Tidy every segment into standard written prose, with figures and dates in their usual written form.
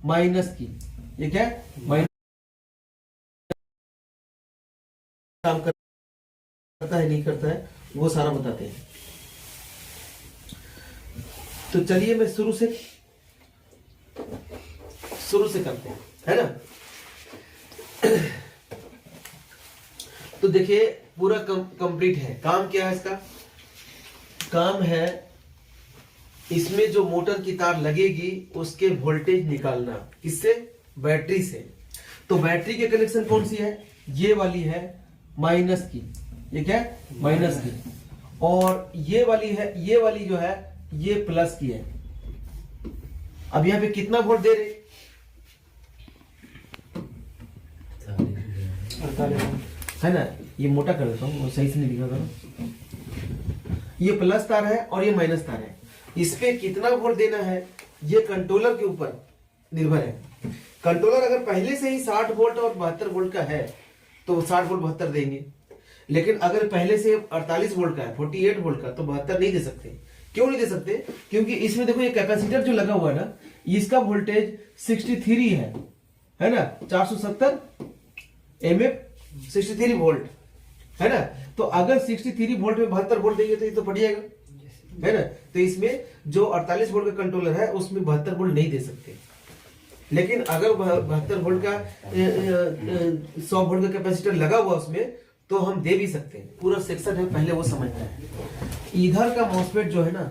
Minus की, ये क्या है माइनस काम करता है नहीं करता है वो सारा बताते हैं। तो चलिए मैं शुरू से करते हैं, है ना। तो देखिए पूरा कंप्लीट है। काम क्या है इसका? काम है इसमें जो मोटर की तार लगेगी उसके वोल्टेज निकालना। किससे? बैटरी से। तो बैटरी के कनेक्शन कौन सी है? ये वाली है माइनस की, ये क्या है माइनस की, और ये वाली है, ये वाली जो है ये प्लस की है। अब यहां पे कितना वोल्ट दे रहे? है ना, ये मोटा कर देता हूँ, सही से नहीं दिखा था ना। ये प्लस तार है और ये माइनस तार है। इस पे कितना वोल्ट देना है ये कंट्रोलर के ऊपर निर्भर है। कंट्रोलर अगर पहले से ही 60 वोल्ट और 72 वोल्ट का है तो 60 वोल्ट 72 देंगे, लेकिन अगर पहले से 48 वोल्ट का है, 48 वोल्ट का, तो 72 नहीं दे सकते। क्यों नहीं दे सकते? क्योंकि इसमें देखो ये कैपेसिटर जो लगा हुआ है ना, इसका वोल्टेज 63 है ना, 470 एमएफ 63 वोल्ट है ना। तो अगर 63 वोल्ट में 72 वोल्ट देंगे तो ये तो फट जाएगा, है ना। तो इसमें जो 48 वोल्ट का कंट्रोलर है उसमें 72 वोल्ट नहीं दे सकते। लेकिन अगर 72 वोल्ट का 100 वोल्ट का कैपेसिटर लगा हुआ उसमें तो हम दे भी सकते हैं। पूरा सेक्शन है, पहले वो समझना है। इधर का मॉसफेट जो है ना,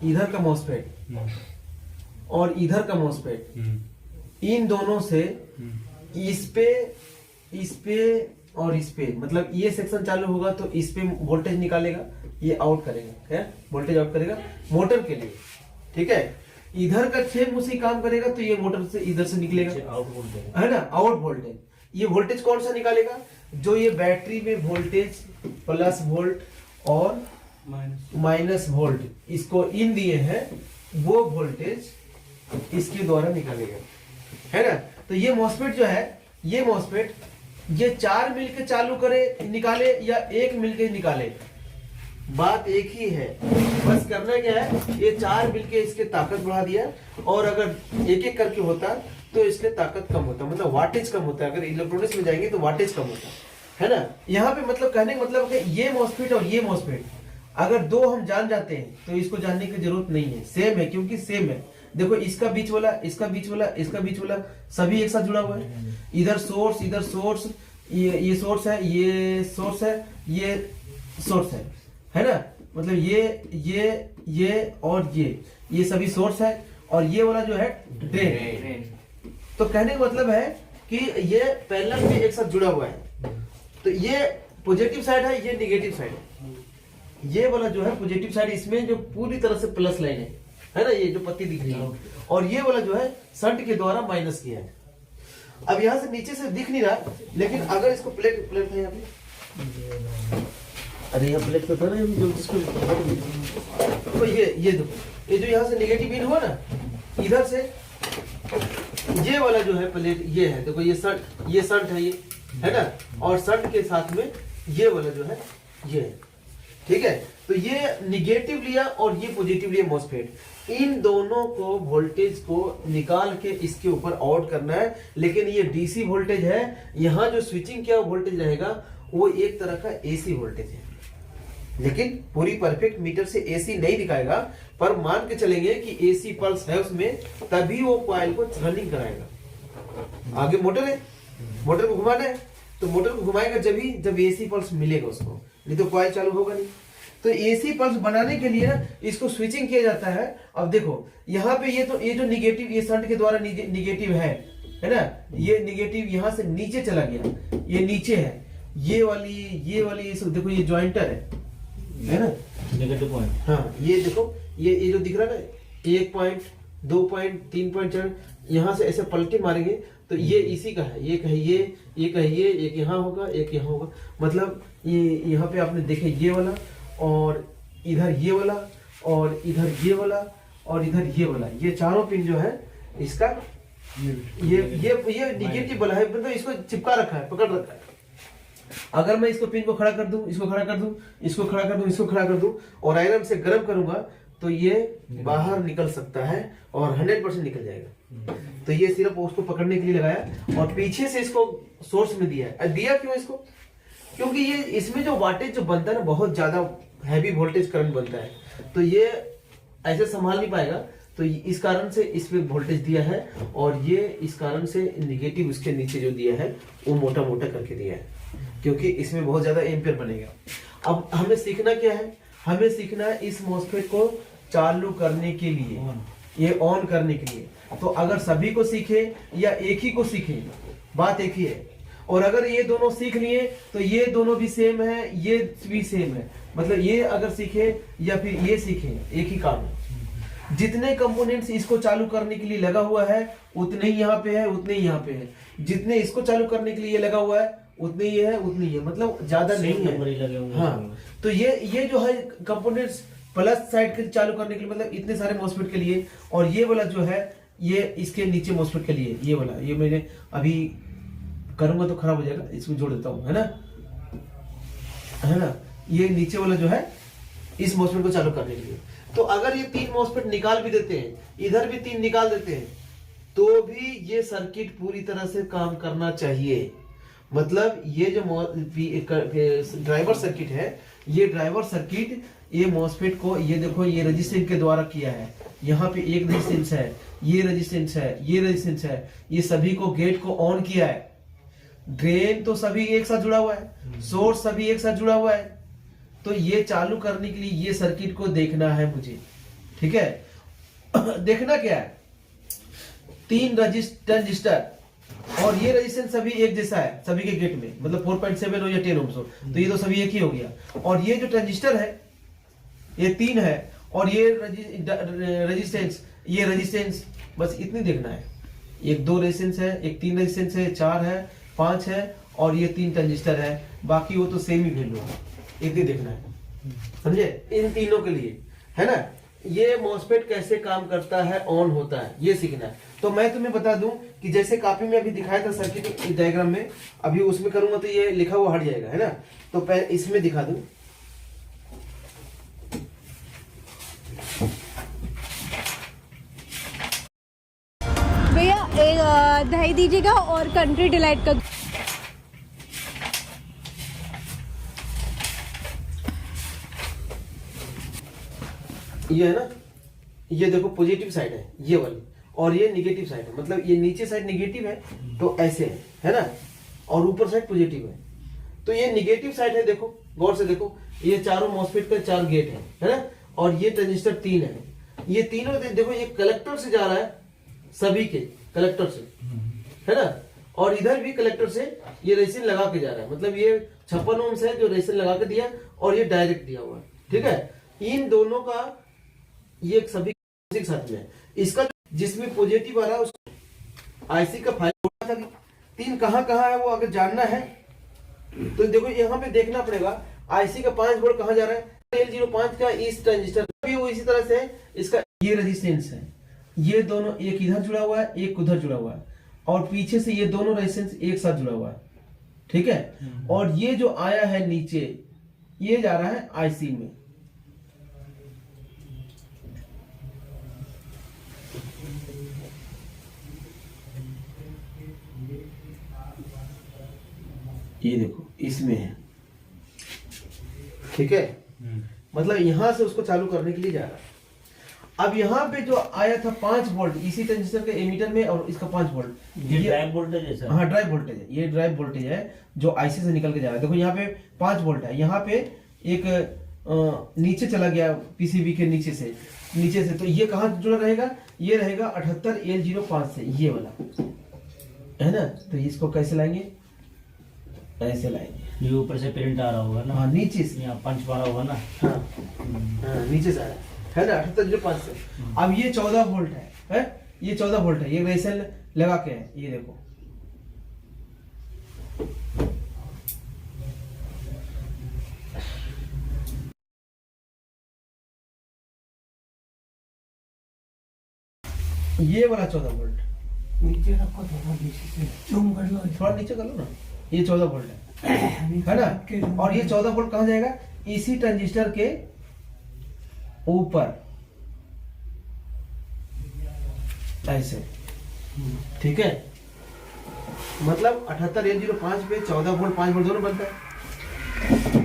इधर का मॉसफेट और इधर का मॉसफेट, इन दोनों से इस पे और इस पे, मतलब ये सेक्शन चालू होगा तो इस पे वोल्टेज निकालेगा, ये आउट करेगा, है वोल्टेज आउट करेगा मोटर के लिए, ठीक है। इधर का सेम उसी काम करेगा तो ये मोटर से इधर से निकलेगा, है ना, आउट वोल्टेज। ये वोल्टेज कौन सा निकालेगा? जो ये बैटरी में वोल्टेज प्लस वोल्ट और माइनस वोल्ट इसको इन दिए हैं, वो वोल्टेज इसके द्वारा निकालेगा, है ना। तो ये मॉसफेट जो है, ये मॉसफेट ये 4 मिलके चालू करे निकाले या 1 मिलके निकाले, बात एक ही है। बस करना क्या है, ये 4 मिलके इसके ताकत बढ़ा दिया, और अगर एक एक करके होता तो इसके ताकत कम होता, मतलब वाटेज कम होता है। अगर इलेक्ट्रॉनिक्स में जाएंगे तो वाटेज कम होता है ना। यहाँ पे मतलब कहने का मतलब है ये मॉसफेट और ये मॉसफेट अगर दो हम जान जाते हैं तो इसको जानने की जरूरत नहीं है, सेम है, क्योंकि सेम है। देखो इसका बीच वाला, इसका बीच वाला, इसका बीच वाला सभी एक साथ जुड़ा हुआ है। इधर सोर्स, इधर सोर्स, ये सोर्स है, ये सोर्स है, ये सोर्स है ना। मतलब ये और ये सभी सोर्स है, और ये वाला जो है ड्रेन। तो कहने का मतलब है कि ये पैरेलल में एक साथ जुड़ा हुआ है। तो ये पॉजिटिव साइड है, ये नेगेटिव साइड है। ये वाला जो है पॉजिटिव साइड, इसमें जो पूरी तरह से प्लस लाइन है ना, ये जो पत्ती दिख रही है, और ये वाला जो है शंट के द्वारा माइनस किया है। अब यहाँ से नीचे से दिख नहीं रहा, लेकिन अगर इसको प्लेट था यहाँ पे, अरे यहाँ प्लेट तो था ना, जिसको तो ये देखो, ये जो यहाँ से नेगेटिव इन हुआ ना, इधर से ये वाला जो है प्लेट ये है, देखो ये शंट है, ये है ना, और शंट के साथ में ये वाला जो है ये है, ठीक है। तो ये निगेटिव लिया और ये पॉजिटिव लिया मॉसफेट, इन दोनों को वोल्टेज को निकाल के इसके ऊपर आउट करना है। लेकिन ये डीसी वोल्टेज है, यहाँ जो स्विचिंग किया वोल्टेज रहेगा वो एक तरह का एसी वोल्टेज है, लेकिन पूरी परफेक्ट मीटर से एसी नहीं दिखाएगा, पर मान के चलेंगे कि एसी पल्स है उसमें, तभी वो कॉइल को रनिंग कराएगा। आगे मोटर है, मोटर को घुमाना है, तो मोटर को घुमाएगा जब एसी पल्स मिलेगा उसको, नहीं तो कॉइल चालू होगा नहीं। तो एसी पल्स बनाने के लिए इसको स्विचिंग किया जाता है। अब देखो यहाँ पे ये जो निगेटिव, ये शंट के द्वारा निगेटिव है ना, ये निगेटिव यहाँ से नीचे चला गया, ये नीचे है, ये वाली देखो ये ज्वाइंटर है ना, नेगेटिव पॉइंट। हाँ ये देखो, ये जो दिख रहा है ना, 1 पॉइंट 2 पॉइंट 3 पॉइंट 4, यहाँ से ऐसे पलटे मारेंगे तो ये इसी का है, एक है ये, एक यहाँ होगा, एक यहाँ होगा। मतलब ये यहाँ पे आपने देखे ये वाला, और इधर ये वाला, और इधर ये वाला, और इधर ये वाला, ये चारों पिन जो है इसका ये निगेटिव वाला है, मतलब इसको चिपका रखा है, पकड़ रखा है। अगर मैं इसको पिन को खड़ा कर दूं, इसको खड़ा कर दूं, इसको खड़ा कर दूं, इसको खड़ा कर दूं, और आयरन से गर्म करूंगा, तो ये बाहर निकल सकता है और 100% निकल जाएगा। तो ये सिर्फ उसको पकड़ने के लिए लगाया और पीछे से इसको सोर्स में दिया है। दिया क्यों इसको? क्योंकि ये इसमें जो वाटेज जो बनता है ना, बहुत ज्यादा हैवी वोल्टेज करंट बनता है, तो ये ऐसे संभाल नहीं पाएगा, तो इस कारण से इस पे वोल्टेज दिया है। और ये इस कारण से निगेटिव उसके नीचे जो दिया है वो मोटा मोटा करके दिया है, क्योंकि इसमें बहुत ज्यादा एम्पियर बनेगा। अब हमें सीखना क्या है? हमें सीखना है इस मॉसफेट को चालू करने के लिए, ये ऑन करने के लिए। तो अगर सभी को सीखे या एक ही को सीखे, बात एक ही है। और अगर ये दोनों सीख लिए तो ये दोनों भी सेम है, ये भी सेम है। मतलब ये अगर सीखे या फिर ये सीखे, एक ही काम है। जितने कंपोनेंट्स इसको चालू करने के लिए लगा हुआ है उतने ही यहाँ पे है, उतने ही यहाँ पे है। जितने इसको चालू करने के लिए लगा हुआ है उतने ही है, उतनी ही है, मतलब ज्यादा नहीं है। हाँ, तो ये जो है कंपोनेंट्स प्लस साइड के चालू करने के लिए, मतलब इतने सारे मॉसफेट के लिए। और ये वाला जो है ये इसके नीचे मॉसफेट के लिए, ये वाला, ये मैंने अभी करूंगा तो खराब हो जाएगा, इसको जोड़ देता हूँ, है ना। ये नीचे वाला जो है इस मॉसफेट को चालू करने के लिए। तो अगर ये 3 मॉसफेट निकाल भी देते हैं, इधर भी 3 निकाल देते हैं, तो भी ये सर्किट पूरी तरह से काम करना चाहिए। मतलब ये जो ड्राइवर सर्किट है, ये ड्राइवर सर्किट ये मॉसफेट को, ये देखो ये रेजिस्टेंस के द्वारा किया है। यहाँ पे एक रेजिस्टेंस है, ये रेजिस्टेंस है, ये रेजिस्टेंस है, ये सभी को गेट को ऑन किया है। ड्रेन तो सभी एक साथ जुड़ा हुआ है, सोर्स सभी एक साथ जुड़ा हुआ है। तो ये चालू करने के लिए ये सर्किट को देखना है मुझे, ठीक है। देखना क्या है, 3 ट्रांजिस्टर और ये रेजिस्टेंस सभी एक जैसा है सभी के गेट में, मतलब 4.7 हो या 10 ओम्स हो, तो ये तो सभी एक ही हो गया। और ये जो ट्रांजिस्टर है ये 3 है, और ये रेजिस्टेंस, ये रेजिस्टेंस, बस इतनी देखना है। एक 2 रेजिस्टेंस है, एक 3 रेजिस्टेंस है, 4 है, 5 है, और ये 3 ट्रांजिस्टर है। बाकी वो तो सेम ही वैल्यू है, इतनी देखना है, समझे? इन तीनों के लिए, है ना। ये मॉसफेट कैसे काम करता है, ऑन होता है, ये सीखना है। तो मैं तुम्हें बता दूं कि जैसे कॉपी में अभी दिखाया था सर्किट डायग्राम में, अभी उसमें करूंगा तो ये लिखा हुआ हट जाएगा, है ना। तो पहले इसमें दिखा दूं। भैया एक दही दीजिएगा और कंट्री डिलाइट का। ये है ना, ये देखो पॉजिटिव साइड है ये वाली, और ये निगेटिव साइड है। मतलब ये नीचे साइड निगेटिव है तो ऐसे है ना, और ऊपर साइड पॉजिटिव है। तो ये निगेटिव साइड है, देखो गौर से देखो, ये चारों मॉसफेट का 4 गेट है ना, और ये ट्रांजिस्टर 3 है। ये तीनों देखो, ये कलेक्टर से जा रहा है, सभी के कलेक्टर से, है ना। और इधर भी कलेक्टर से ये रेसिन लगा के जा रहा है। मतलब ये 56 ओम्स है जो रेसिन लगा के दिया, और ये डायरेक्ट दिया हुआ है, ठीक है। इन दोनों का ये सभी साथ में है। इसका जिसमें पॉजिटिव आ रहा है उसको आईसी का फाइल 3 कहां है वो अगर जानना है तो देखो यहाँ पे देखना पड़ेगा। आईसी का 5 वोल्ट कहां जा रहा है, L05 का इस ट्रांजिस्टर भी वो इसी तरह से इसका ये रेजिस्टेंस है, ये दोनों एक इधर जुड़ा हुआ है, एक उधर जुड़ा हुआ है, और पीछे से ये दोनों रेजिस्टेंस एक साथ जुड़ा हुआ है, ठीक है। और ये जो आया है नीचे, ये जा रहा है आईसी में। ये देखो इसमें है, ठीक है। मतलब यहां से उसको चालू करने के लिए जा रहा है। अब यहाँ पे जो आया था 5 वोल्ट इसी ट्रांजिस्टर के एमीटर में, और इसका 5 वोल्ट, ये ड्राइव वोल्टेज है सर। हाँ ड्राइव वोल्टेज है, ये ड्राइव वोल्टेज है जो आईसी से निकल के जा रहा है। देखो यहाँ पे 5 वोल्ट है, यहाँ पे एक नीचे चला गया पीसीबी के नीचे से, तो ये कहाँ जुड़ा रहेगा, ये रहेगा 78L05 से, ये वाला है ना। तो इसको कैसे लाएंगे, ऐसे लाएंगे, ये ऊपर से प्रिंट आ रहा होगा ना। हाँ नीचे से, यहाँ पंच पड़ा होगा ना। हाँ नीचे से आ रहा है ना 7805 से। अब ये 14 वोल्ट है, ये 14 वोल्ट है, ये रेसल लगा के है, ये देखो। ये वाला 14 वोल्ट नीचे रखो, थोड़ा नीचे से जूम कर लो, थोड़ा नीचे कर लो ना, ये 14 वोल्ट है ना। और ये 14 वोल्ट कहाँ जाएगा, इसी ट्रांजिस्टर के ऊपर, ऐसे, ठीक है। मतलब 78L05 पे 14 वोल्ट 5 वोल्ट दोनों बनता है,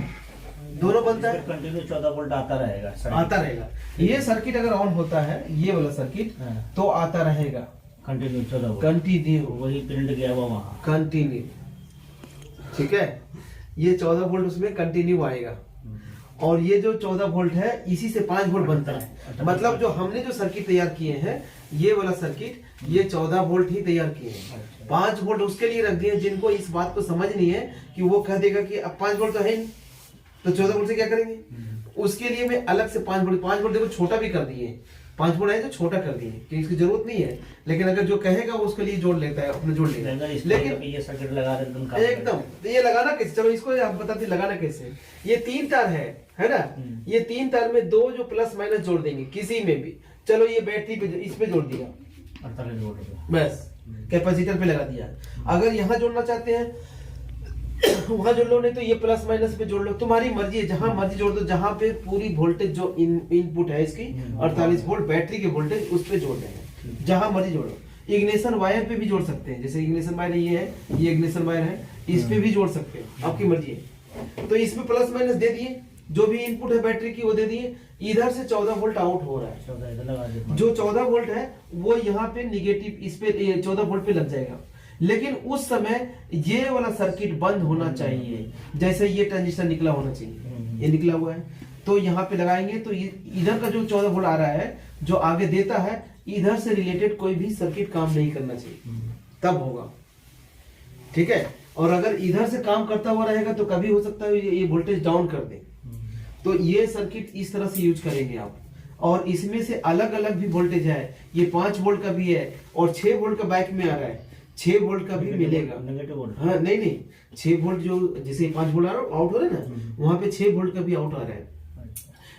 दोनों बनता है, कंटिन्यू 14 वोल्ट आता रहेगा आता रहेगा। ये सर्किट अगर ऑन होता है, ये वाला सर्किट, तो आता रहेगा कंटिन्यू 14 वोल्ट, कंटिन्यू, वही प्रिंट गया हुआ वहाँ। कंटिन्यू, ठीक है। ये 14 वोल्ट उसमें कंटिन्यू आएगा, और ये जो 14 वोल्ट है इसी से 5 वोल्ट बनता है। मतलब जो हमने जो सर्किट तैयार किए हैं, ये वाला सर्किट, ये 14 वोल्ट ही तैयार किए हैं। 5 वोल्ट उसके लिए रख दिए जिनको इस बात को समझ नहीं है कि वो कह देगा कि अब 5 वोल्ट तो है नहीं, तो 14 वोल्ट से क्या करेंगे। उसके लिए मैं अलग से 5 वोल्ट देखो छोटा भी कर दिए, 5 वोल्ट है तो छोटा कर दिए कि इसकी जरूरत नहीं है। लेकिन अगर जो कहेगा वो उसके लिए जोड़ लेता है, अपने जोड़ लेगा। लेकिन ये सर्किट लगा एकदम, तो ये लगाना कैसे, चलो इसको आप बताते लगाना कैसे। ये 3 तार है ना, ये 3 तार में 2 जो प्लस माइनस जोड़ देंगे किसी में भी। चलो ये बैटरी पे इस पे जोड़ दिया, 48 वोल्ट, बस कैपेसिटर पे लगा दिया। अगर यहाँ जोड़ना चाहते हैं वहां जोड़ लो, नहीं तो ये प्लस माइनस पे जोड़ लो, तुम्हारी मर्जी है, जहां मर्जी जोड़ दो। जहां पे पूरी वोल्टेज जो इनपुट है इसकी 48 वोल्ट बैटरी के वोल्टेज, उस पे जोड़ देंगे, जहां मर्जी जोड़ो। इग्निशन वायर पे भी जोड़ सकते हैं, जैसे इग्निशन वायर ये है, ये इग्निशन वायर है, इस पे भी जोड़ सकते हैं, आपकी मर्जी है। तो इसमें प्लस माइनस दे दिए, जो भी इनपुट है बैटरी की वो दे दिए। इधर से 14 वोल्ट आउट हो रहा है, जो 14 वोल्ट है वो यहाँ पे निगेटिव, इस पे 14 वोल्ट पे लग जाएगा। लेकिन उस समय ये वाला सर्किट बंद होना चाहिए, जैसे ये ट्रांजिस्टर निकला होना चाहिए, ये निकला हुआ है, तो यहाँ पे लगाएंगे तो इधर का जो 14 वोल्ट आ रहा है जो आगे देता है, इधर से रिलेटेड कोई भी सर्किट काम नहीं करना चाहिए, तब होगा, ठीक है। और अगर इधर से काम करता हुआ रहेगा तो कभी हो सकता है ये वोल्टेज डाउन कर दे। तो ये सर्किट इस तरह से यूज करेंगे आप। और इसमें से अलग अलग भी वोल्टेज है, ये 5 वोल्ट का भी है और 6 वोल्ट का बैक में आ रहा है, 6 वोल्ट का भी मिलेगा। हाँ नहीं 6 वोल्ट जो जैसे 5 वोल्ट आउट हो रहा है ना, वहां पे 6 वोल्ट का भी आउट आ रहा है।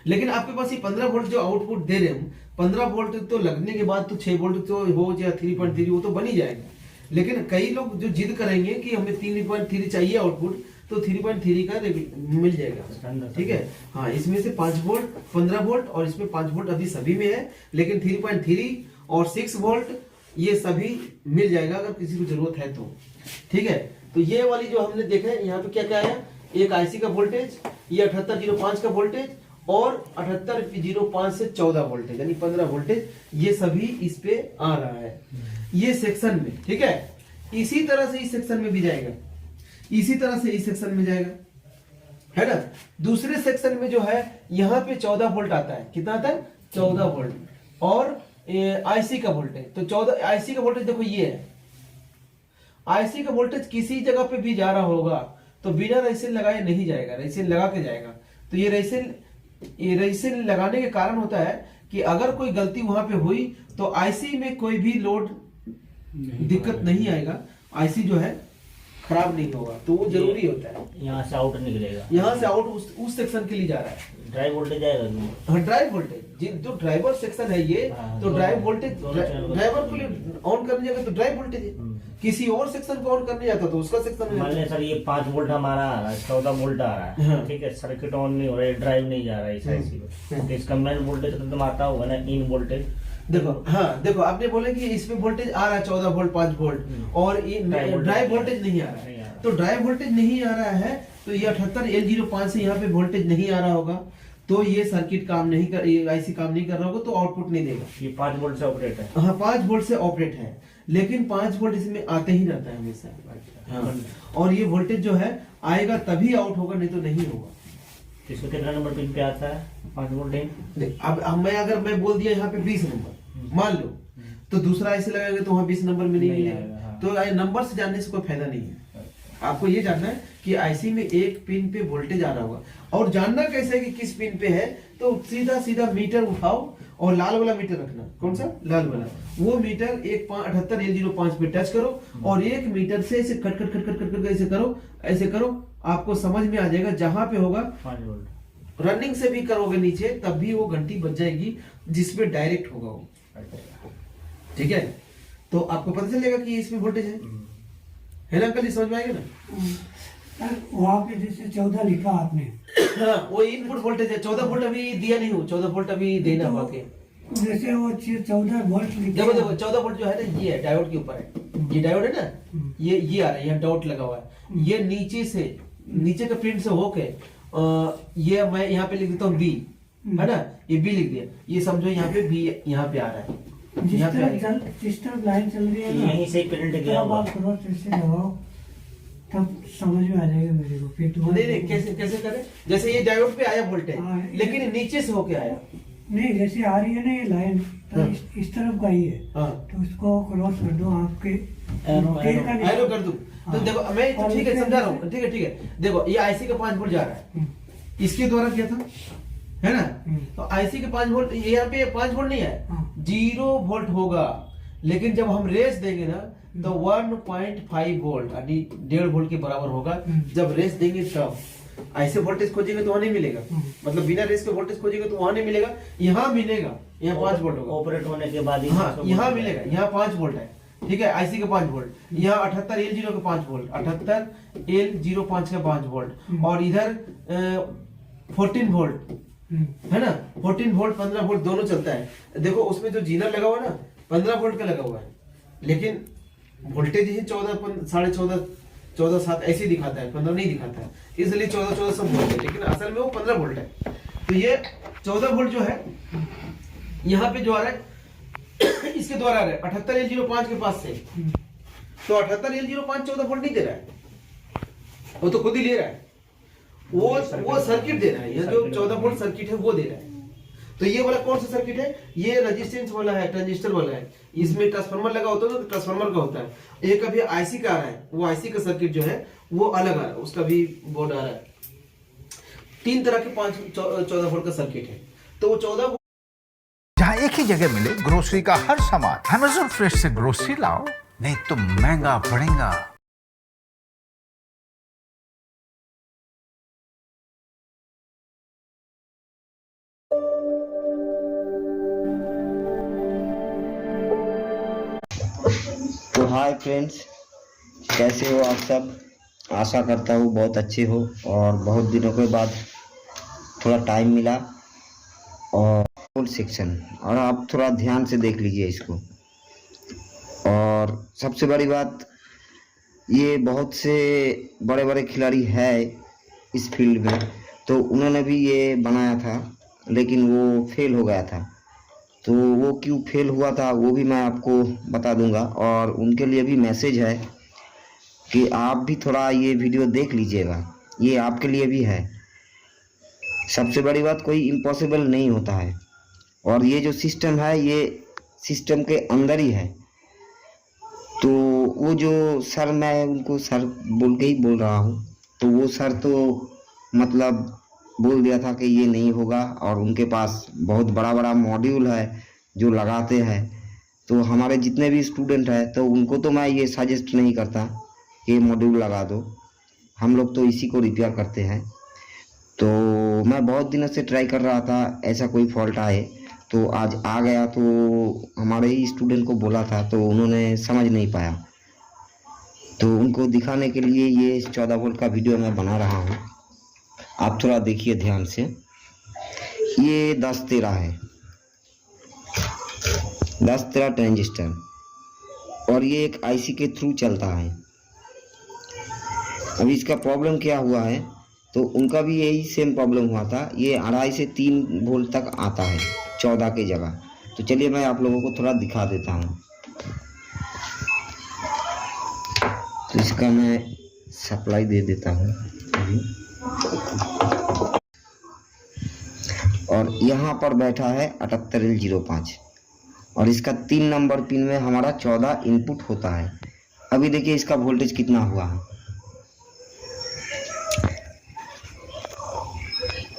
लेकिन आपके पास ये 15 वोल्ट जो आउटपुट दे रहे हैं, 15 वोल्ट तो लगने के बाद तो 6 वोल्ट तो हो या 3.3 वो तो बन ही जाएगा। लेकिन कई लोग जो जिद करेंगे कि हमें 3.3 चाहिए आउटपुट, तो 3.3 का मिल जाएगा, ठीक है। हाँ, इसमें से 5 वोल्ट 15 वोल्ट और इसमें 5 वोल्ट अभी सभी में है, लेकिन 3.3 और 6 वोल्ट ये सभी मिल जाएगा अगर किसी को जरूरत है तो, ठीक है। तो ये वाली जो हमने देखा है यहाँ पे क्या क्या आया, एक आईसी का वोल्टेज, ये 7805 का वोल्टेज और 7805 से 14 वोल्टेज यानी 15 वोल्टेज, ये सभी इस पे आ रहा है ये सेक्शन में, ठीक है। इसी तरह से इस सेक्शन में भी जाएगा, इसी तरह से इस सेक्शन में जाएगा, है ना। दूसरे सेक्शन में जो है यहाँ पे 14 वोल्ट आता है, कितना आता है 14 वोल्ट, और आईसी का वोल्टेज, तो 14 आईसी का वोल्टेज देखो ये है। आईसी का वोल्टेज किसी जगह पे भी जा रहा होगा तो बिना रेसिन लगाए नहीं जाएगा, रेसिन लगा के जाएगा। तो ये रेसिन लगाने के कारण होता है कि अगर कोई गलती वहां पे हुई तो आईसी में कोई भी लोड दिक्कत नहीं आएगा, आईसी जो है खराब नहीं होगा, तो वो जरूरी होता है। यहाँ से आउट निकलेगा, यहाँ से आउट उस सेक्शन के लिए जा रहा है, ड्राइव वोल्टेज आएगा। हाँ, ड्राइव वोल्टेज जो ड्राइवर सेक्शन है ये, तो ड्राइव वोल्टेज ड्राइवर को ऑन करने जाएगा तो ड्राइव वोल्टेज है, किसी और सेक्शन को ऑन करने जाता तो उसका सेक्शन मान लिया सर ये 5 वोल्ट हमारा आ रहा है, 14 वोल्ट आ रहा है, हाँ। ठीक है, सर्किट ऑन नहीं हो रहा है, ड्राइव नहीं जा रहा है इस आईसी में, तो इसका मेन वोल्टेज तो आता होगा ना, इन वोल्टेज। देखो, हाँ देखो, आपने बोले कि इसमें वोल्टेज आ रहा है 14 वोल्ट 5 वोल्ट और ड्राइव वोल्टेज नहीं आ रहा है, तो ड्राइव वोल्टेज नहीं आ रहा है तो ये 78L05 से यहाँ पे वोल्टेज नहीं आ रहा होगा, तो ये सर्किट काम नहीं कर, ये आईसी काम नहीं कर रहा होगा, तो आउटपुट नहीं देगा। ये 5 वोल्ट से ऑपरेट है, हाँ 5 वोल्ट से ऑपरेट है, लेकिन 5 वोल्ट इसमें आते ही रहता है हमेशा। हाँ, और ये वोल्टेज जो है आएगा तभी आउट होगा, नहीं तो नहीं होगा। इसको कितना नंबर पिन पे आता है 5 वोल्ट? अब मैं अगर मैं बोल दिया यहाँ पे 20 नंबर मान लो, तो दूसरा ऐसे लगाएंगे तो वहाँ 20 नंबर में नहीं मिलेगा। तो नंबर से जानने से कोई फायदा नहीं है, आपको ये जानना है कि आईसी में एक पिन पे वोल्टेज आ रहा होगा। और जानना कैसे है कि किस पिन पे है, तो सीधा सीधा मीटर उठाओ और लाल वाला मीटर रखना, कौन सा लाल वाला, वो मीटर 78L05 पे टच करो और 1 मीटर से ऐसे cut cut cut cut cut ऐसे करो, ऐसे करो, आपको समझ में आ जाएगा। जहां पे होगा 5 वोल्ट, रनिंग से भी करोगे नीचे तब भी वो घंटी बज जाएगी जिसपे डायरेक्ट होगा वो, ठीक है। तो आपको पता चलेगा कि इसमें वोल्टेज है ना अंकल जी, समझ में आएगा ना। वहाँ पे जैसे 14 लिखा आपने, हाँ, वो इनपुट वोल्टेज है, 14 वोल्ट अभी दिया नहीं हो, 14 वोल्ट अभी देना बाकी। जैसे वो 14 वोल्ट लिखे देखो देखो 14 वोल्ट जो है ना, ये है डायोड के ऊपर है, ये डायोड है ना, ये आ रहा है, यहाँ डॉट लगा हुआ है, ये नीचे से, नीचे के प्रिंट से होके ये मैं यहाँ पे लिख देता हूँ बी, है ना, ये बी लिख दिया, ये समझो यहाँ पे बी यहाँ पे आ रहा है, जिस यहाँ पे आएगा। तरफ जिस तरफ लाइन चल रही है ना, यहीं से प्रिंट गया तब हुआ। आप क्रॉस ऐसे लगाओ, तब समझ में आ जाएगा मेरे को। फिर नहीं नहीं, कैसे कैसे करें, जैसे ये डायोड पे आया वोल्टेज, हाँ, लेकिन नीचे से होके आया। नहीं, जैसे आ रही है ना ये लाइन, तो हाँ। इस तरफ का ही है, हाँ, तो उसको क्रॉस कर दो आपके एरो, तेल का निशान। एरो कर दूं तो हाँ। देखो, मैं तो और ठीक है उसके समझा रहा अंदर हूँ, ठीक है ठीक है, देखो ये आईसी का 5 वोल्ट जा रहा है, इसके द्वारा क्या था, है ना, तो आईसी के 5 वोल्ट, यहाँ पे 5 वोल्ट नहीं है, हाँ। 0 वोल्ट होगा, लेकिन जब हम रेस देंगे ना तो 1.5 वोल्ट यानी 1.5 वोल्ट के बराबर होगा, जब रेस देंगे तब। ऐसे वोल्टेज खोजेंगे तो वहां नहीं मिलेगा, मतलब बिना रेस के वोल्टेज खोजेंगे तो वहां नहीं मिलेगा, यहाँ मिलेगा, यहाँ 5 वोल्ट होगा, ऑपरेट होने के बाद ही हाँ इसको यहाँ बोलते हैं। मिलेगा, यहाँ 5 वोल्ट है, ठीक है, आईसी का 5 वोल्ट, यहाँ 78L0 का 5 वोल्ट, 78L05 का 5 वोल्ट, और इधर 14 वोल्ट, है ना, 14 वोल्ट 15 वोल्ट दोनों चलता है। देखो उसमें जो जीनर लगा हुआ है ना 15 वोल्ट का लगा हुआ है, लेकिन वोल्टेज ही 14 साढ़े 14 14 7 ऐसे ही दिखाता है, 15 नहीं दिखाता है, इसलिए 14 14 सब वोल्ट है, लेकिन असल में वो 15 वोल्ट है। तो ये 14 वोल्ट जो है यहाँ पे जो आ रहा है इसके द्वारा आ रहा है 78L05 के पास से, तो 78L05 14 वोल्ट नहीं दे रहा है, वो तो खुद ही ले रहा है, वो सर्किट दे रहा है, ये जो 14 वोल्ट सर्किट है वो दे रहा है। तो ये वाला कौन सा सर्किट है, ये रेजिस्टेंस वाला है, ट्रांजिस्टर वाला है, इसमें ट्रांसफार्मर लगा होता है तो ट्रांसफार्मर का होता है। एक अभी आईसी का आ रहा है, वो आईसी का सर्किट जो है वो अलग आ रहा है, उसका भी बोर्ड आ रहा है। 3 तरह के 14 वोल्ट का सर्किट है, तो वो 14 जहाँ एक ही जगह मिले ग्रोसरी का हर सामान, अमेज़न फ्रेश से ग्रोसरी लाओ, नहीं तो महंगा पड़ेगा। तो हाय फ्रेंड्स, कैसे हो आप सब। आशा करता हूँ बहुत अच्छे हो, और बहुत दिनों के बाद थोड़ा टाइम मिला, और फुल सेक्शन, और आप थोड़ा ध्यान से देख लीजिए इसको। और सबसे बड़ी बात, ये बहुत से बड़े बड़े खिलाड़ी है इस फील्ड में, तो उन्होंने भी ये बनाया था, लेकिन वो फेल हो गया था। तो वो क्यों फेल हुआ था वो भी मैं आपको बता दूंगा, और उनके लिए भी मैसेज है कि आप भी थोड़ा ये वीडियो देख लीजिएगा, ये आपके लिए भी है। सबसे बड़ी बात, कोई इम्पॉसिबल नहीं होता है, और ये जो सिस्टम है ये सिस्टम के अंदर ही है। तो वो जो सर, मैं उनको सर बोल के ही बोल रहा हूँ, तो वो सर तो मतलब बोल दिया था कि ये नहीं होगा, और उनके पास बहुत बड़ा बड़ा मॉड्यूल है जो लगाते हैं। तो हमारे जितने भी स्टूडेंट हैं, तो उनको तो मैं ये सजेस्ट नहीं करता कि मॉड्यूल लगा दो, हम लोग तो इसी को रिपेयर करते हैं। तो मैं बहुत दिनों से ट्राई कर रहा था ऐसा कोई फॉल्ट आए, तो आज आ गया। तो हमारे ही स्टूडेंट को बोला था, तो उन्होंने समझ नहीं पाया, तो उनको दिखाने के लिए ये 14 वोल्ट का वीडियो मैं बना रहा हूँ। आप थोड़ा देखिए ध्यान से। ये 10-13 है, 10-13 ट्रांजिस्टर, और ये एक आईसी के थ्रू चलता है। अभी इसका प्रॉब्लम क्या हुआ है, तो उनका भी यही सेम प्रॉब्लम हुआ था। ये 2.5 से 3 वोल्ट तक आता है 14 की जगह। तो चलिए मैं आप लोगों को थोड़ा दिखा देता हूँ। तो इसका मैं सप्लाई दे देता हूँ अभी, और यहाँ पर बैठा है 78L05, और इसका 3 नंबर पिन में हमारा 14 इनपुट होता है। अभी देखिए इसका वोल्टेज कितना हुआ है।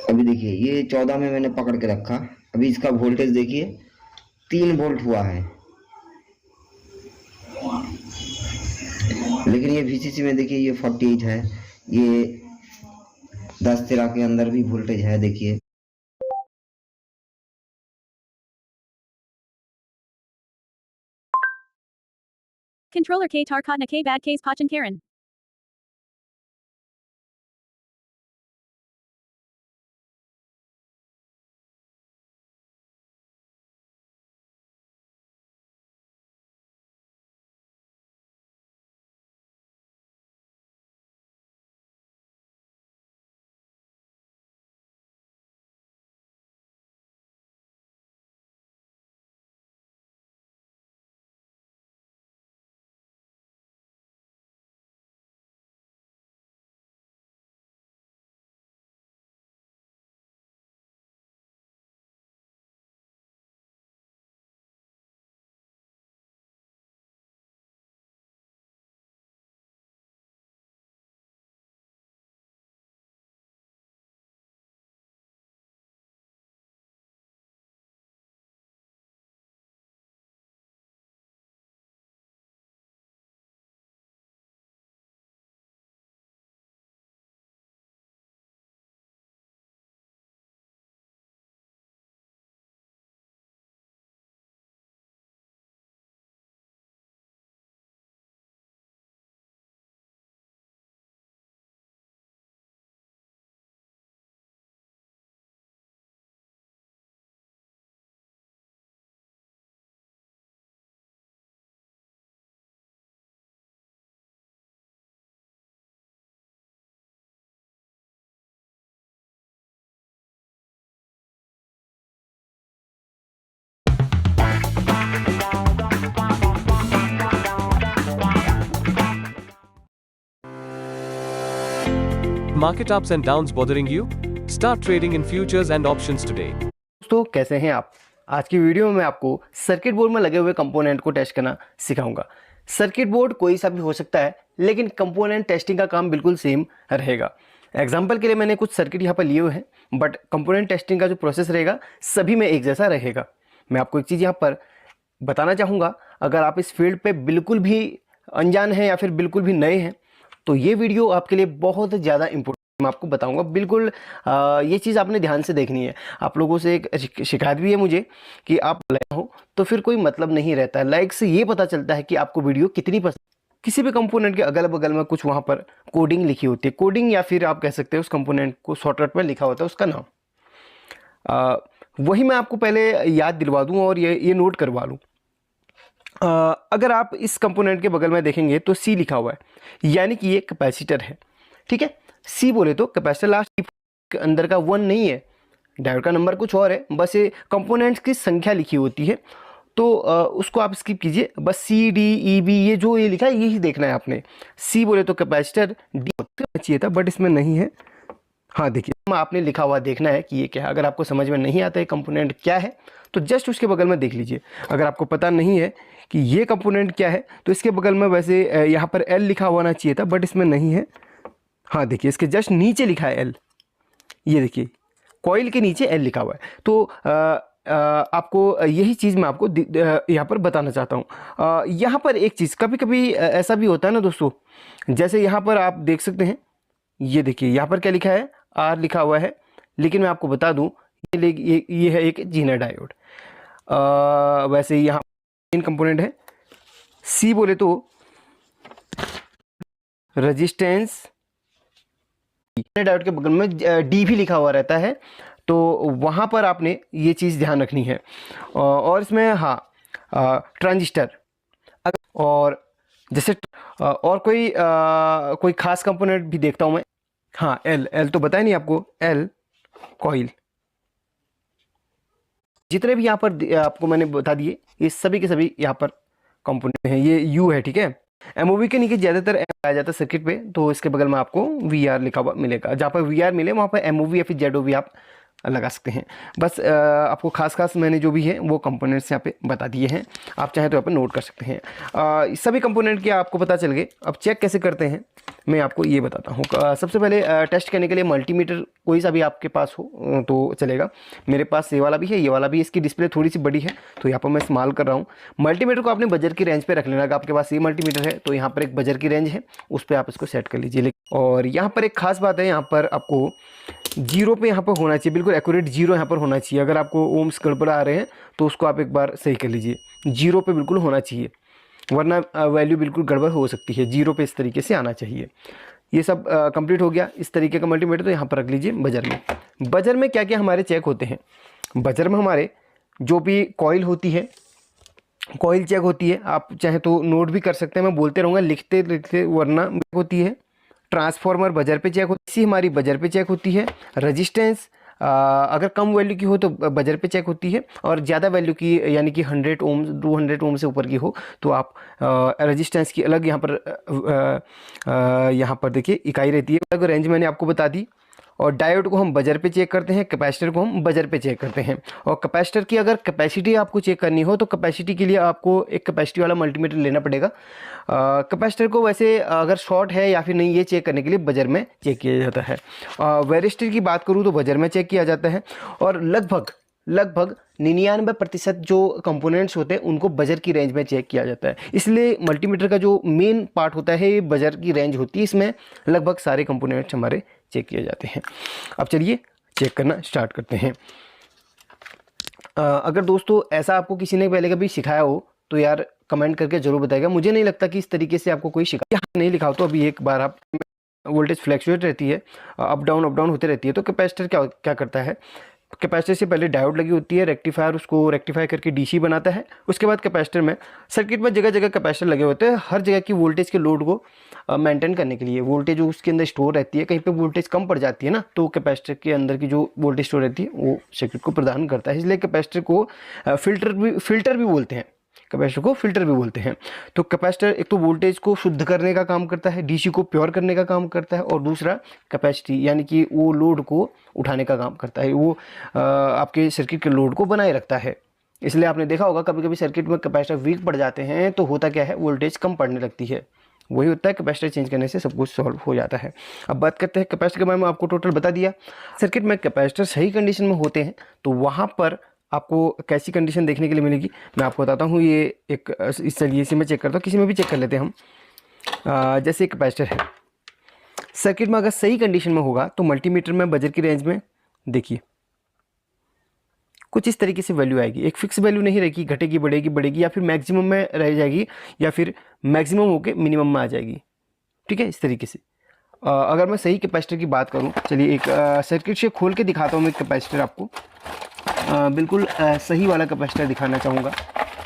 अभी देखिए ये 14 में मैंने पकड़ के रखा, अभी इसका वोल्टेज देखिए 3 वोल्ट हुआ है, लेकिन ये VCC में देखिए ये 48 है, ये 10-13 के अंदर भी वोल्टेज है। देखिए Controller K Tarkotna K Bad K's Pachin Karen. market ups and downs bothering you? Start trading in futures and options today. दोस्तों कैसे हैं आप? आज की वीडियो में मैं आपको सर्किट बोर्ड में लगे हुए कंपोनेंट को टेस्ट करना सिखाऊंगा। सर्किट बोर्ड कोई सा भी हो सकता है, लेकिन कंपोनेंट टेस्टिंग का काम बिल्कुल सेम रहेगा। एग्जांपल के लिए मैंने कुछ सर्किट यहाँ पर लिए हुए हैं, बट कंपोनेंट टेस्टिंग का जो प्रोसेस रहेगा सभी में एक जैसा रहेगा। मैं आपको एक चीज़ यहाँ पर बताना चाहूँगा, अगर आप इस फील्ड पे बिल्कुल भी अनजान हैं या फिर बिल्कुल भी नए हैं तो ये वीडियो आपके लिए बहुत ज़्यादा इंपॉर्टेंट मैं आपको बताऊंगा। बिल्कुल ये चीज़ आपने ध्यान से देखनी है। आप लोगों से एक शिकायत भी है मुझे कि आप लाइक हो तो फिर कोई मतलब नहीं रहता है। लाइक से ये पता चलता है कि आपको वीडियो कितनी पसंद। किसी भी कंपोनेंट के अगल बगल में कुछ वहाँ पर कोडिंग लिखी होती है, कोडिंग या फिर आप कह सकते हैं उस कंपोनेंट को शॉर्टकट में लिखा होता है उसका नाम। वही मैं आपको पहले याद दिलवा दूँ और ये नोट करवा लूँ। अगर आप इस कंपोनेंट के बगल में देखेंगे तो सी लिखा हुआ है, यानी कि ये कैपेसिटर है। ठीक है, सी बोले तो कैपेसिटर लास्ट के अंदर का 1 नहीं है, डायोड का नंबर कुछ और है, बस ये कंपोनेंट्स की संख्या लिखी होती है। तो उसको आप स्किप कीजिए, बस सी डी ई बी ये जो ये लिखा है यही देखना है आपने। सी बोले तो कैपेसिटर, डी चाहिए था बट इसमें नहीं है। हाँ देखिए, आपने लिखा हुआ देखना है कि ये क्या है। अगर आपको समझ में नहीं आता है कंपोनेंट क्या है तो जस्ट उसके बगल में देख लीजिए। अगर आपको पता नहीं है कि ये कंपोनेंट क्या है तो इसके बगल में वैसे यहाँ पर एल लिखा होना चाहिए था बट इसमें नहीं है। हाँ देखिए, इसके जस्ट नीचे लिखा है एल, ये देखिए कॉइल के नीचे एल लिखा हुआ है। तो आपको यही चीज़ मैं आपको यहाँ पर बताना चाहता हूँ। यहाँ पर एक चीज़ कभी कभी ऐसा भी होता है ना दोस्तों, जैसे यहाँ पर आप देख सकते हैं, ये देखिए यहाँ पर क्या लिखा है, आर लिखा हुआ है, लेकिन मैं आपको बता दूँ ये है एक जीना डायोड। वैसे यहाँ मेन कंपोनेंट है। सी बोले तो रेजिस्टेंस, डायोड के बगल में डी भी लिखा हुआ रहता है, तो वहाँ पर आपने ये चीज़ ध्यान रखनी है। और इसमें हाँ ट्रांजिस्टर और जैसे और कोई ख़ास कंपोनेंट भी देखता हूँ मैं। हाँ एल तो बताया नहीं आपको, एल कॉइल। जितने भी यहाँ पर आपको मैंने बता दिए ये सभी के सभी यहाँ पर कंपोनेंट हैं। ये यू है, ठीक है। एमओवी के नीचे ज़्यादातर आया जाता है सर्किट पे, तो इसके बगल में आपको वी आर लिखा हुआ मिलेगा। जहाँ पर वी आर मिले वहाँ पर एमओवी या फिर जेडओवी आप लगा सकते हैं। बस आपको खास मैंने जो भी है वो कंपोनेंट्स यहाँ पे बता दिए हैं, आप चाहें तो यहाँ पर नोट कर सकते हैं। सभी कंपोनेंट के आपको पता चल गए। अब चेक कैसे करते हैं मैं आपको ये बताता हूँ। सबसे पहले टेस्ट करने के लिए मल्टीमीटर कोई सा भी आपके पास हो तो चलेगा। मेरे पास ये वाला भी है, ये वाला भी। इसकी डिस्प्ले थोड़ी सी बड़ी है तो यहाँ पर मैं इस्तेमाल कर रहा हूँ। मल्टीमीटर को आपने बजर की रेंज पे रख लेना। अगर आपके पास ये मल्टीमीटर है तो यहाँ पर एक बजर की रेंज है, उस पर आप इसको सेट कर लीजिए। और यहाँ पर एक खास बात है, यहाँ पर आपको जीरो पे यहाँ पर होना चाहिए, बिल्कुल एक्यूरेट जीरो यहाँ पर होना चाहिए। अगर आपको ओम्स गड़बड़ आ रहे हैं तो उसको आप एक बार सही कर लीजिए। जीरो पे बिल्कुल होना चाहिए, वरना वैल्यू बिल्कुल गड़बड़ हो सकती है। जीरो पे इस तरीके से आना चाहिए। ये सब कंप्लीट हो गया। इस तरीके का मल्टीमीटर तो यहाँ पर रख लीजिए। बजर में क्या क्या हमारे चेक होते हैं? बजर में हमारे जो भी कॉइल होती है, कॉइल चेक होती है। आप चाहे तो नोट भी कर सकते हैं, मैं बोलते रहूँगा लिखते लिखते, वरना होती है। ट्रांसफार्मर बजर पे चेक होती है, इसी हमारी बजर पे चेक होती है। रेजिस्टेंस अगर कम वैल्यू की हो तो बजर पे चेक होती है, और ज़्यादा वैल्यू की यानी कि 100 ओम 200 ओम से ऊपर की हो तो आप रेजिस्टेंस की अलग यहाँ पर देखिए इकाई रहती है, अलग रेंज मैंने आपको बता दी। और डायोड को हम बजर पे चेक करते हैं, कैपेसिटर को हम बजर पे चेक करते हैं। और कैपेसिटर की अगर कैपेसिटी आपको चेक करनी हो तो कैपेसिटी के लिए आपको एक कैपेसिटी वाला मल्टीमीटर लेना पड़ेगा। कैपेसिटर को वैसे अगर शॉर्ट है या फिर नहीं ये चेक करने के लिए बजर में चेक किया जाता है। वेरिस्टर की बात करूँ तो बजर में चेक किया जाता है। और लगभग 99% जो कंपोनेंट्स होते हैं उनको बजर की रेंज में चेक किया जाता है। इसलिए मल्टीमीटर का जो मेन पार्ट होता है ये बजर की रेंज होती है। इसमें लगभग सारे कंपोनेंट्स हमारे चेक किए जाते हैं। अब चलिए चेक करना स्टार्ट करते हैं। अगर दोस्तों ऐसा आपको किसी ने पहले कभी सिखाया हो तो यार कमेंट करके ज़रूर बताइएगा। मुझे नहीं लगता कि इस तरीके से आपको कोई सिखाया नहीं लिखा हो तो अभी एक बार आप वोल्टेज फ्लैक्चुएट रहती है, अप डाउन होते रहती है। तो कैपेसिटर क्या करता है, कैपेसिटर से पहले डायोड लगी होती है, रेक्टिफायर उसको रेक्टिफाई करके डीसी बनाता है। उसके बाद कैपेसिटर में सर्किट में जगह जगह कैपेसिटर लगे होते हैं, हर जगह की वोल्टेज के लोड को मेंटेन करने के लिए। वोल्टेज जो उसके अंदर स्टोर रहती है, कहीं पे वोल्टेज कम पड़ जाती है ना, तो कैपेसिटर के अंदर की जो वोल्टेज स्टोर रहती है वो सर्किट को प्रदान करता है। इसलिए कैपेसिटर को फिल्टर भी बोलते हैं। कैपेसिटर को फिल्टर भी बोलते हैं। तो कैपेसिटर एक तो वोल्टेज को शुद्ध करने का काम करता है, डीसी को प्योर करने का काम करता है, और दूसरा कैपेसिटी यानी कि वो लोड को उठाने का काम करता है, वो आपके सर्किट के लोड को बनाए रखता है। इसलिए आपने देखा होगा कभी कभी सर्किट में कैपेसिटर वीक पड़ जाते हैं तो होता क्या है, वोल्टेज कम पड़ने लगती है। वही होता है, कैपेसिटर चेंज करने से सब कुछ सॉल्व हो जाता है। अब बात करते हैं कैपेसिटर के बारे में, आपको टोटल बता दिया। सर्किट में कैपेसिटर सही कंडीशन में होते हैं तो वहाँ पर आपको कैसी कंडीशन देखने के लिए मिलेगी मैं आपको बताता हूँ। ये एक इस चलिए इसी में चेक करता हूँ, किसी में भी चेक कर लेते हैं हम। जैसे कैपेसिटर है, सर्किट में अगर सही कंडीशन में होगा तो मल्टीमीटर में बजर की रेंज में देखिए कुछ इस तरीके से वैल्यू आएगी। एक फिक्स वैल्यू नहीं रहेगी, घटेगी बढ़ेगी बढ़ेगी, या फिर मैक्सिमम में रह जाएगी, या फिर मैक्सिमम होके मिनिमम में आ जाएगी। ठीक है, इस तरीके से। अगर मैं सही कैपेसिटर की बात करूं, चलिए एक सर्किट से खोल के दिखाता हूं मैं कैपेसिटर आपको। बिल्कुल सही वाला कैपेसिटर दिखाना चाहूँगा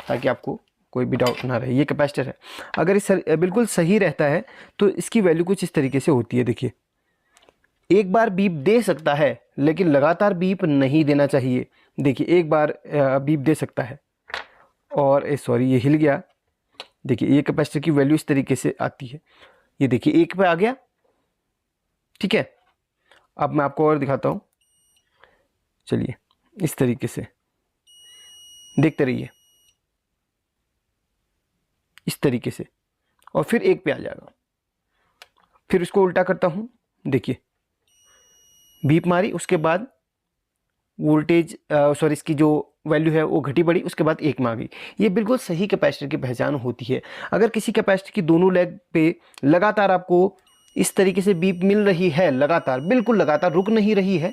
ताकि आपको कोई भी डाउट ना रहे। ये कैपेसिटर है, अगर इस बिल्कुल सही रहता है तो इसकी वैल्यू कुछ इस तरीके से होती है। देखिए, एक बार बीप दे सकता है लेकिन लगातार बीप नहीं देना चाहिए। देखिए, एक बार बीप दे सकता है और सॉरी ये हिल गया। देखिए, ये कैपेसिटर की वैल्यू इस तरीके से आती है। ये देखिए, एक पे आ गया। ठीक है, अब मैं आपको और दिखाता हूँ। चलिए, इस तरीके से देखते रहिए, इस तरीके से, और फिर एक पे आ जाएगा। फिर इसको उल्टा करता हूँ, देखिए बीप मारी, उसके बाद वोल्टेज सॉरी इसकी जो वैल्यू है वो घटी बढ़ी, उसके बाद एक में आ गई। ये बिल्कुल सही कैपेसिटर की पहचान होती है। अगर किसी कैपेसिटर की दोनों लेग पे लगातार आपको इस तरीके से बीप मिल रही है, लगातार बिल्कुल लगातार रुक नहीं रही है,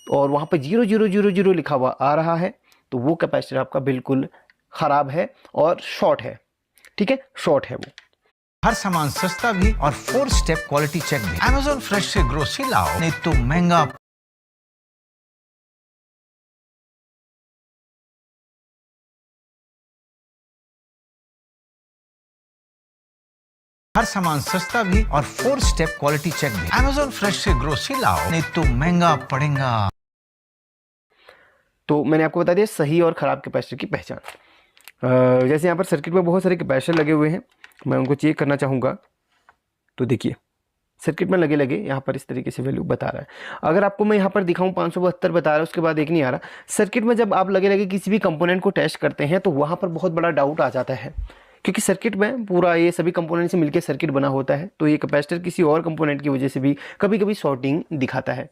और वहाँ पे 0000 लिखा हुआ आ रहा है, तो वो कैपेसिटर आपका बिल्कुल ख़राब है और शॉर्ट है। ठीक है, शॉर्ट है वो। हर सामान सस्ता भी और 4 स्टेप क्वालिटी चेक भी। Amazon फ्रेश से ग्रोसरी लाओ, नहीं तो महंगा। हर सामान सस्ता भी और 4 स्टेप क्वालिटी चेक भी। Amazon फ्रेश से ग्रोसरी लाओ, नहीं तो महंगा पड़ेगा। तो मैंने आपको बता दिया सही और ख़राब कैपेसिटर की पहचान। जैसे यहाँ पर सर्किट में बहुत सारे कैपेसिटर लगे हुए हैं, मैं उनको चेक करना चाहूँगा। तो देखिए, सर्किट में लगे लगे यहाँ पर इस तरीके से वैल्यू बता रहा है। अगर आपको मैं यहाँ पर दिखाऊँ 572 बता रहा है, उसके बाद एक नहीं आ रहा। सर्किट में जब आप लगे लगे किसी भी कंपोनेंट को टेस्ट करते हैं तो वहाँ पर बहुत बड़ा डाउट आ जाता है, क्योंकि सर्किट में पूरा ये सभी कंपोनेंट से मिलकर सर्किट बना होता है। तो ये कैपेसिटर किसी और कंपोनेंट की वजह से भी कभी कभी शॉर्टिंग दिखाता है।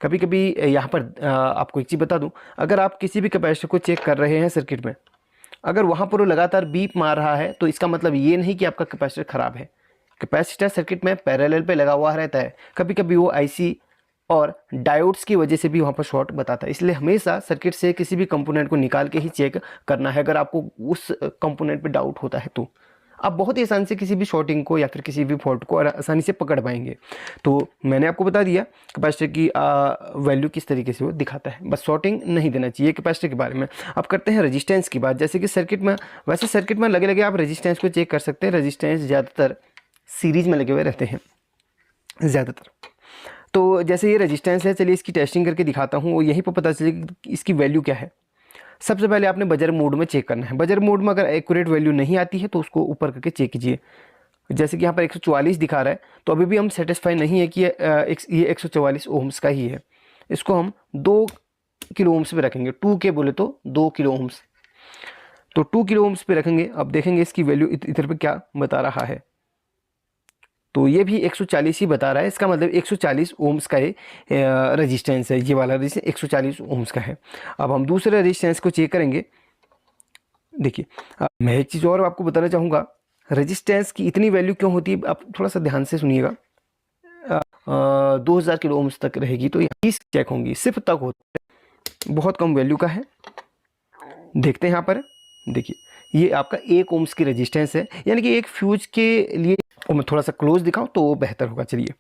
कभी कभी यहाँ पर आपको एक चीज़ बता दूँ, अगर आप किसी भी कैपेसिटर को चेक कर रहे हैं सर्किट में, अगर वहाँ पर वो लगातार बीप मार रहा है तो इसका मतलब ये नहीं कि आपका कैपेसिटर ख़राब है। कैपेसिटर सर्किट में पैरेलल पे लगा हुआ रहता है, कभी कभी वो आईसी और डायोड्स की वजह से भी वहाँ पर शॉर्ट बताता है। इसलिए हमेशा सर्किट से किसी भी कंपोनेंट को निकाल के ही चेक करना है। अगर आपको उस कंपोनेंट पे डाउट होता है तो आप बहुत ही आसानी से किसी भी शॉर्टिंग को या फिर किसी भी फॉल्ट को आसानी से पकड़ पाएंगे। तो मैंने आपको बता दिया कैपेसिटर की वैल्यू किस तरीके से वो दिखाता है। बस शॉर्टिंग नहीं देना चाहिए कैपेसिटर के बारे में। अब करते हैं रेजिस्टेंस की बात। जैसे कि सर्किट में, वैसे सर्किट में लगे लगे आप रेजिस्टेंस को चेक कर सकते हैं। रेजिस्टेंस ज़्यादातर सीरीज में लगे हुए रहते हैं ज़्यादातर। तो जैसे ये रेजिस्टेंस है, चलिए इसकी टेस्टिंग करके दिखाता हूँ, यहीं पर पता चलेगा कि इसकी वैल्यू क्या है। सबसे पहले आपने बजर मोड में चेक करना है। बजर मोड में अगर एक्यूरेट वैल्यू नहीं आती है तो उसको ऊपर करके चेक कीजिए। जैसे कि यहाँ पर 144 दिखा रहा है, तो अभी भी हम सेटिस्फाई नहीं है कि ये 144 ओम्स का ही है। इसको हम 2 किलो ओम्स पे रखेंगे। 2K बोले तो 2 किलो ओम्स, तो 2 किलो ओम्स पे रखेंगे। अब देखेंगे इसकी वैल्यू इधर पे क्या बता रहा है। तो ये भी 140 ही बता रहा है। इसका मतलब 140 ओम्स का रेजिस्टेंस है। ये वाला रेजिस्टेंस 140 ओम्स का है। अब हम दूसरे रेजिस्टेंस को चेक करेंगे। देखिए, मैं एक चीज़ और आपको बताना चाहूँगा, रेजिस्टेंस की इतनी वैल्यू क्यों होती है, आप थोड़ा सा ध्यान से सुनिएगा। 2000 किलो ओम्स तक रहेगी तो 20 चेक होंगी, सिर्फ तक होता है, बहुत कम वैल्यू का है। देखते हैं यहाँ पर, देखिए ये आपका 1 ओम्स की रेजिस्टेंस है, यानी कि एक फ्यूज के लिए। और मैं थोड़ा सा क्लोज दिखाऊं तो वो बेहतर होगा। चलिए